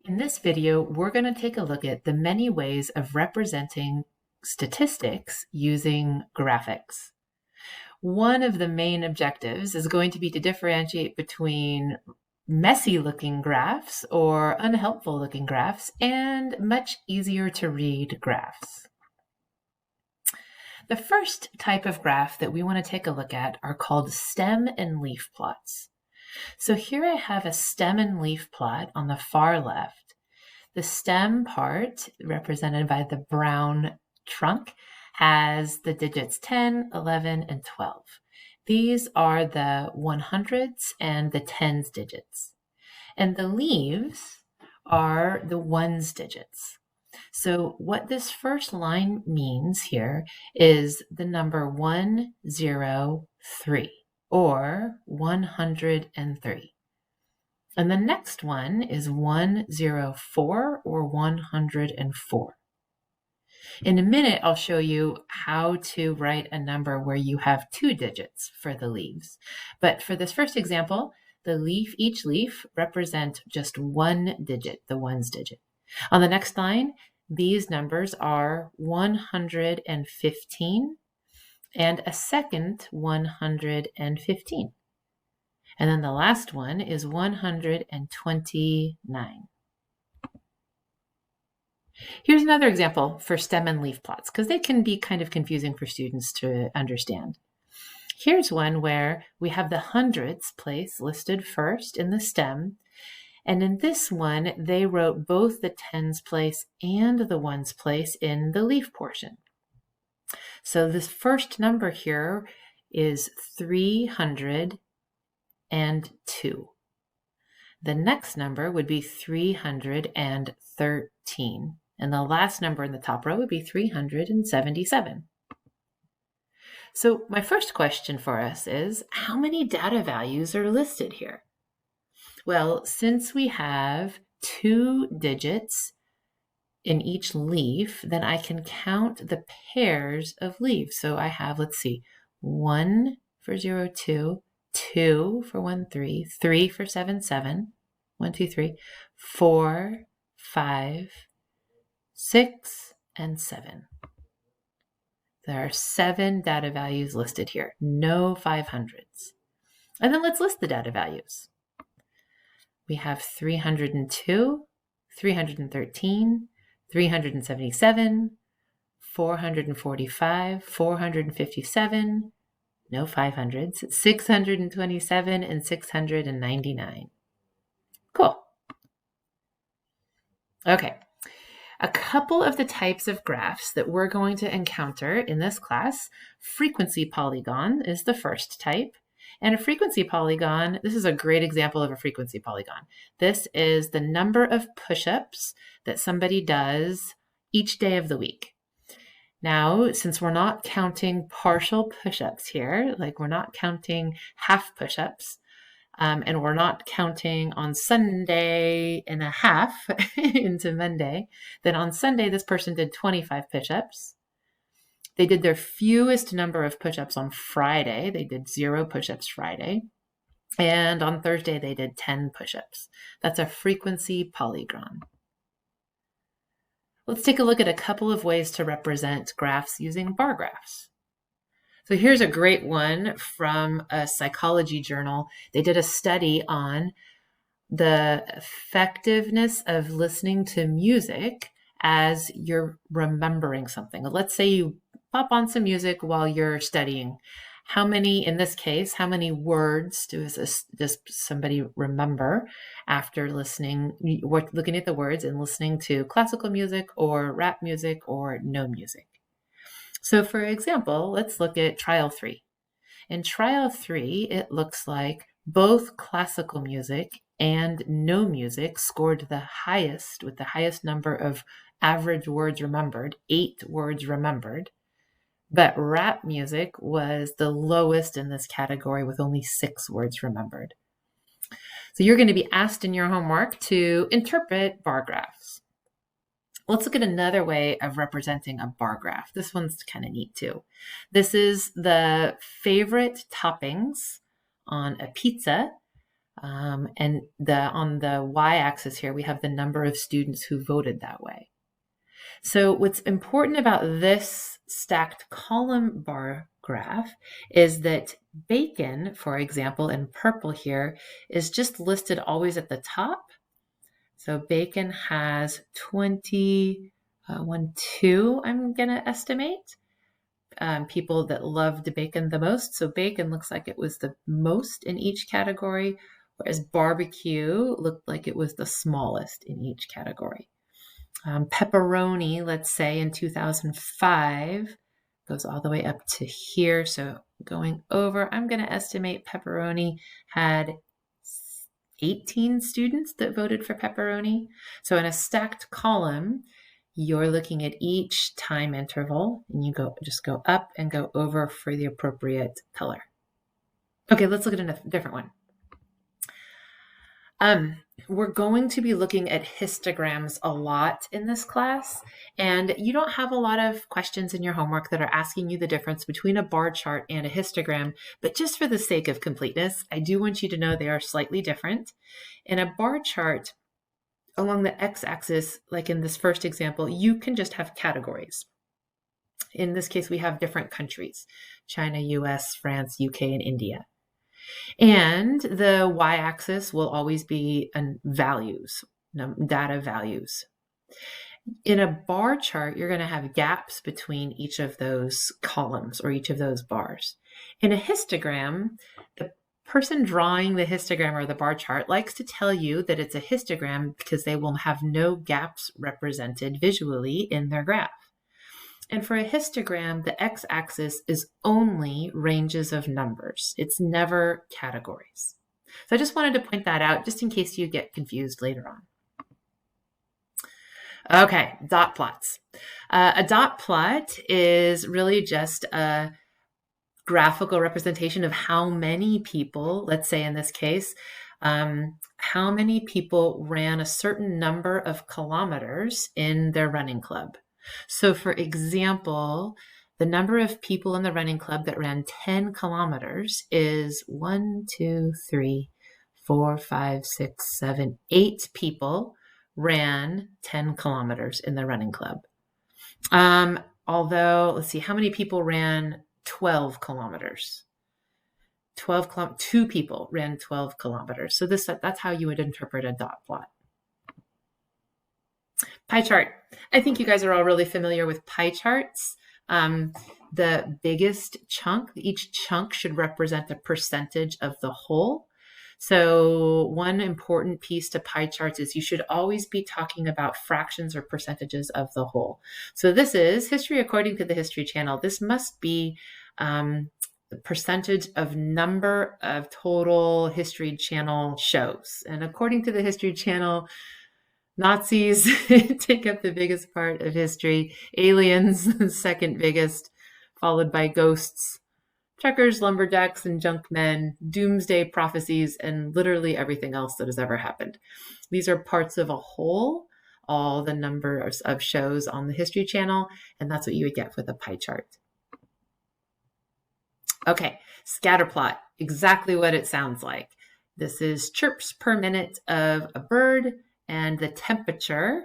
In this video, we're going to take a look at the many ways of representing statistics using graphics. One of the main objectives is going to be to differentiate between messy looking graphs or unhelpful looking graphs and much easier to read graphs. The first type of graph that we want to take a look at are called stem and leaf plots. So here I have a stem and leaf plot on the far left. The stem part, represented by the brown trunk, has the digits 10, 11, and 12. These are the 100s and the tens digits. And the leaves are the ones digits. So what this first line means here is the number 103 or 103. And the next one is 104 or 104. In a minute, I'll show you how to write a number where you have two digits for the leaves. But for this first example, each leaf represent just one digit, the ones digit. On the next line, these numbers are 115 and a second 115. And then the last one is 129. Here's another example for stem and leaf plots, because they can be kind of confusing for students to understand. Here's one where we have the hundredths place listed first in the stem. And in this one, they wrote both the tens place and the ones place in the leaf portion. So this first number here is 302. The next number would be 313. And the last number in the top row would be 377. So my first question for us is, how many data values are listed here? Well, since we have two digits in each leaf, then I can count the pairs of leaves. So I have, let's see, 1 for 02, 2 for 13, 3 for 77, 1, 2, 3, 4, 5, 6, and 7. There are 7 data values listed here, no 500s. And then let's list the data values. We have 302, 313, 377, 445, 457, no 500s, 627, and 699. Cool. Okay. A couple of the types of graphs that we're going to encounter in this class, frequency polygon is the first type. And a frequency polygon, this is a great example of a frequency polygon. This is the number of push-ups that somebody does each day of the week. Now, since we're not counting partial push-ups here, like we're not counting half push-ups, and we're not counting on Sunday and a half into Monday, then on Sunday, this person did 25 push-ups. They did their fewest number of push-ups on Friday. They did 0 push-ups Friday. And on Thursday, they did 10 push-ups. That's a frequency polygon. Let's take a look at a couple of ways to represent graphs using bar graphs. So here's a great one from a psychology journal. They did a study on the effectiveness of listening to music as you're remembering something. Let's say you pop on some music while you're studying. In this case, how many words does somebody remember after looking at the words and listening to classical music or rap music or no music? So for example, let's look at trial 3. In trial 3, it looks like both classical music and no music scored the highest with the highest number of average words remembered, 8 words remembered. But rap music was the lowest in this category with only 6 words remembered. So you're going to be asked in your homework to interpret bar graphs. Let's look at another way of representing a bar graph. This one's kind of neat too. This is the favorite toppings on a pizza And on the y-axis here, we have the number of students who voted that way. So what's important about this stacked column bar graph is that bacon, for example, in purple here, is just listed always at the top. So bacon has 2, I'm going to estimate, people that loved bacon the most. So bacon looks like it was the most in each category, whereas barbecue looked like it was the smallest in each category. Pepperoni, let's say in 2005, goes all the way up to here. So going over, I'm going to estimate pepperoni had 18 students that voted for pepperoni. So in a stacked column, you're looking at each time interval and you just go up and go over for the appropriate color. Okay, let's look at a different one. We're going to be looking at histograms a lot in this class, and you don't have a lot of questions in your homework that are asking you the difference between a bar chart and a histogram, but just for the sake of completeness, I do want you to know they are slightly different. In a bar chart, along the x-axis, like in this first example, you can just have categories. In this case, we have different countries: China, US, France, UK, and India. And the y-axis will always be values, data values. In a bar chart, you're going to have gaps between each of those columns or each of those bars. In a histogram, the person drawing the histogram or the bar chart likes to tell you that it's a histogram because they will have no gaps represented visually in their graph. And for a histogram, the x-axis is only ranges of numbers. It's never categories. So I just wanted to point that out just in case you get confused later on. Okay, dot plots. A dot plot is really just a graphical representation of how many people, let's say in this case, how many people ran a certain number of kilometers in their running club. So for example, the number of people in the running club that ran 10 kilometers is 1, 2, 3, 4, 5, 6, 7, 8 people ran 10 kilometers in the running club. Although, let's see, how many people ran 12 kilometers? 2 people ran 12 kilometers. So that's how you would interpret a dot plot. Pie chart. I think you guys are all really familiar with pie charts. The biggest chunk, each chunk should represent a percentage of the whole. So one important piece to pie charts is you should always be talking about fractions or percentages of the whole. So this is History According to the History Channel. This must be the percentage of number of total History Channel shows. And according to the History Channel, Nazis take up the biggest part of history, aliens, second biggest, followed by ghosts, truckers, lumberjacks, and junk men, doomsday prophecies, and literally everything else that has ever happened. These are parts of a whole, all the numbers of shows on the History Channel, and that's what you would get with a pie chart. Okay, scatter plot, exactly what it sounds like. This is chirps per minute of a bird and the temperature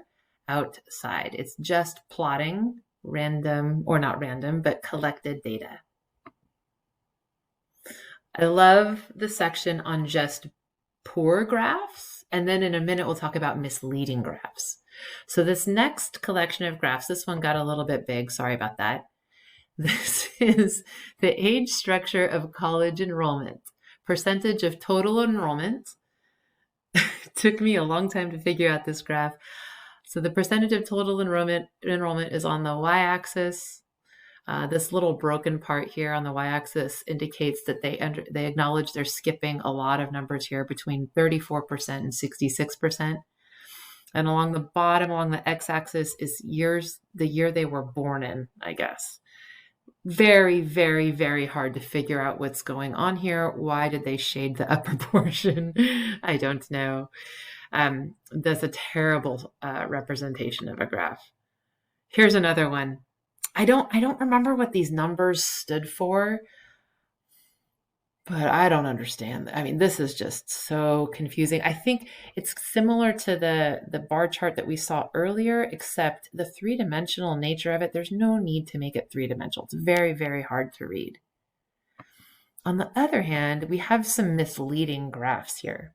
outside. It's just plotting random, or not random, but collected data. I love the section on just poor graphs. And then in a minute, we'll talk about misleading graphs. So this next collection of graphs, this one got a little bit big. Sorry about that. This is the age structure of college enrollment, percentage of total enrollment. It took me a long time to figure out this graph. So the percentage of total enrollment is on the y-axis. This little broken part here on the y-axis indicates that they acknowledge they're skipping a lot of numbers here between 34% and 66%. And along the bottom, along the x-axis, is the year they were born in, I guess. Very, very, very hard to figure out what's going on here. Why did they shade the upper portion? I don't know. That's a terrible representation of a graph. Here's another one. I don't remember what these numbers stood for, But I don't understand. I mean, this is just so confusing. I think it's similar to the bar chart that we saw earlier, except the three-dimensional nature of it, there's no need to make it three-dimensional. It's very, very hard to read. On the other hand, we have some misleading graphs here.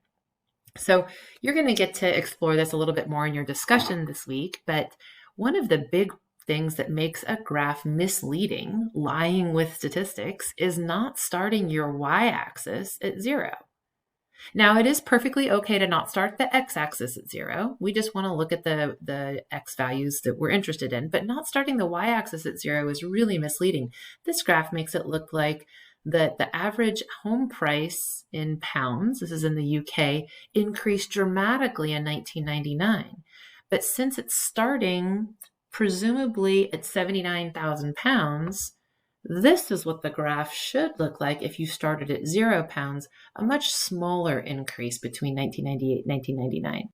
So you're going to get to explore this a little bit more in your discussion this week, but one of the big things that makes a graph misleading, lying with statistics, is not starting your y-axis at 0. Now, it is perfectly okay to not start the x-axis at 0. We just want to look at the x values that we're interested in, but not starting the y-axis at 0 is really misleading. This graph makes it look like the average home price in pounds, this is in the UK, increased dramatically in 1999. But since it's starting presumably at 79,000 pounds, this is what the graph should look like if you started at 0 pounds, a much smaller increase between 1998 and 1999.